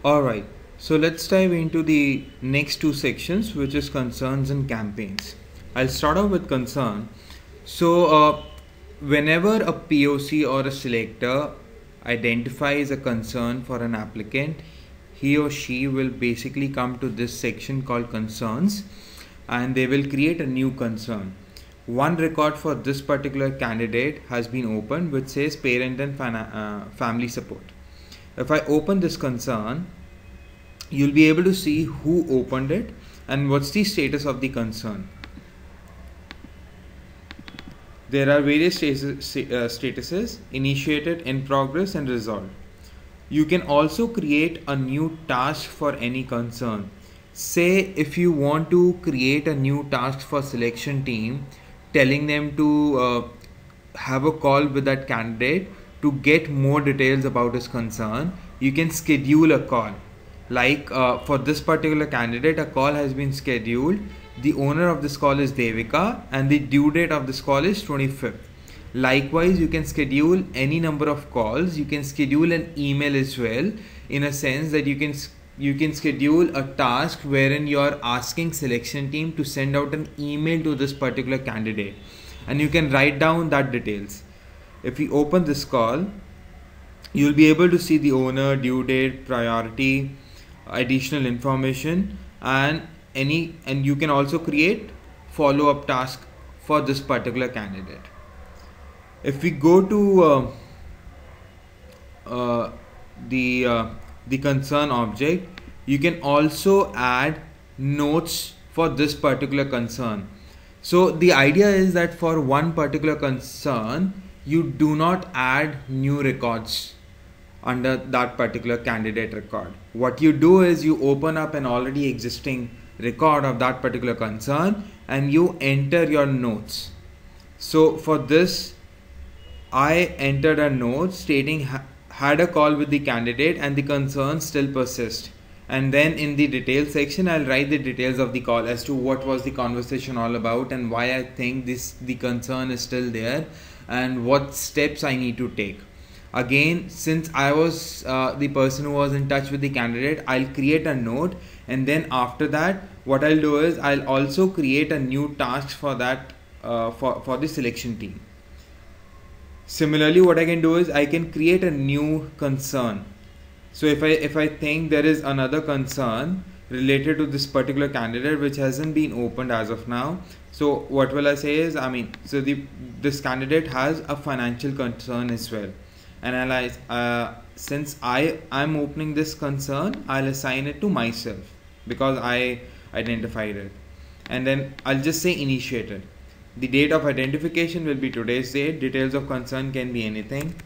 Alright, so let's dive into the next two sections, which is concerns and campaigns. I'll start off with concern. Whenever a POC or a selector identifies a concern for an applicant, he or she will basically come to this section called concerns, and they will create a new concern. One record for this particular candidate has been opened, which says parent and family support. If I open this concern, you'll be able to see who opened it and what's the status of the concern. There are various statuses: initiated, in progress, and resolved. You can also create a new task for any concern. Say if you want to create a new task for selection team, telling them to have a call with that candidate to get more details about his concern, you can schedule a call. Like for this particular candidate, a call has been scheduled. The owner of this call is Devika and the due date of this call is 25th. Likewise, you can schedule any number of calls. You can schedule an email as well, in a sense that you can schedule a task wherein you are asking selection team to send out an email to this particular candidate, and you can write down that details. If we open this call, you'll be able to see the owner, due date, priority, additional information, and you can also create follow-up task for this particular candidate. If we go to the concern object, you can also add notes for this particular concern. So the idea is that for one particular concern, you do not add new records under that particular candidate record. What you do is you open up an already existing record of that particular concern and you enter your notes. So for this, I entered a note stating had a call with the candidate and the concern still persists. And then in the details section, I'll write the details of the call as to what was the conversation all about and why I think the concern is still there and what steps I need to take. Again, since I was the person who was in touch with the candidate, I'll create a note, and then after that, what I'll do is I'll also create a new task for that for the selection team. Similarly, what I can do is I can create a new concern. So if I think there is another concern related to this particular candidate which hasn't been opened as of now, so what will I say is, this candidate has a financial concern as well, and since I'm opening this concern, I'll assign it to myself because I identified it, and then I'll just say initiated. The date of identification will be today's date. Details of concern can be anything,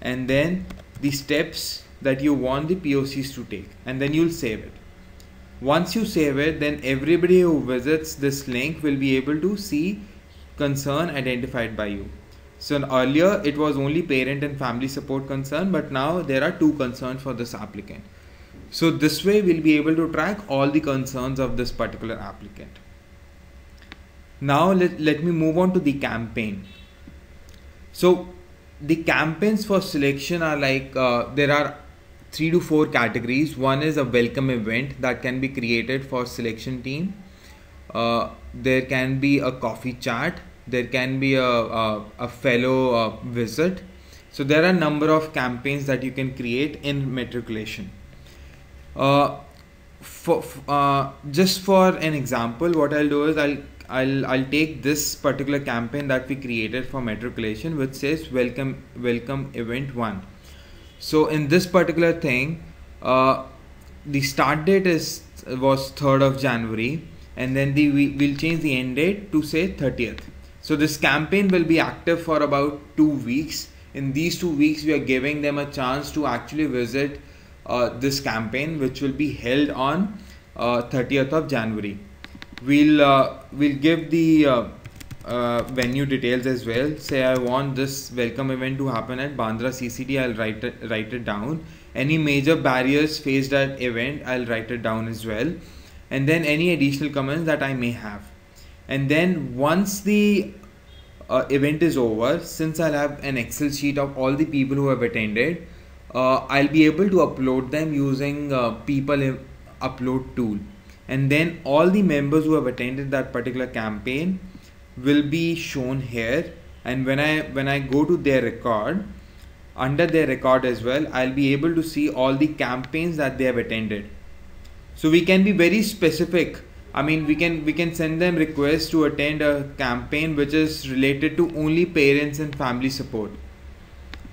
and then the steps that you want the POCs to take, and then you'll save it. Once you save it, then everybody who visits this link will be able to see concern identified by you. So earlier it was only parent and family support concern, but now there are two concerns for this applicant. So this way we'll be able to track all the concerns of this particular applicant. Now let me move on to the campaign. So the campaigns for selection are like, there are 3 to 4 categories. One is a welcome event that can be created for selection team. There can be a coffee chat. There can be a fellow visit. So there are a number of campaigns that you can create in matriculation. Just for an example, what I'll do is I'll take this particular campaign that we created for matriculation, which says welcome event 1. So in this particular thing, the start date was 3rd of January, and then we'll change the end date to say 30th. So this campaign will be active for about 2 weeks. In these 2 weeks, we are giving them a chance to actually visit this campaign, which will be held on 30th of January. We'll give the venue details as well. Say I want this welcome event to happen at Bandra CCT, I'll write it down. Any major barriers faced at event, I'll write it down as well. And then any additional comments that I may have. And then once the event is over, since I'll have an Excel sheet of all the people who have attended, I'll be able to upload them using people upload tool, and then all the members who have attended that particular campaign will be shown here. And when I go to their record, under their record as well, I'll be able to see all the campaigns that they have attended. So we can be very specific. I mean, we can send them requests to attend a campaign which is related to only parents and family support.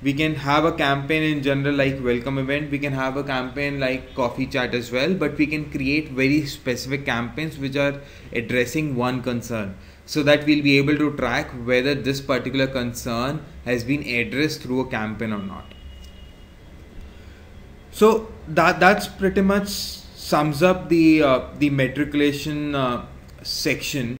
We can have a campaign in general like welcome event. We can have a campaign like coffee chat as well, but we can create very specific campaigns which are addressing one concern, so that we'll be able to track whether this particular concern has been addressed through a campaign or not. So that's pretty much sums up the matriculation section.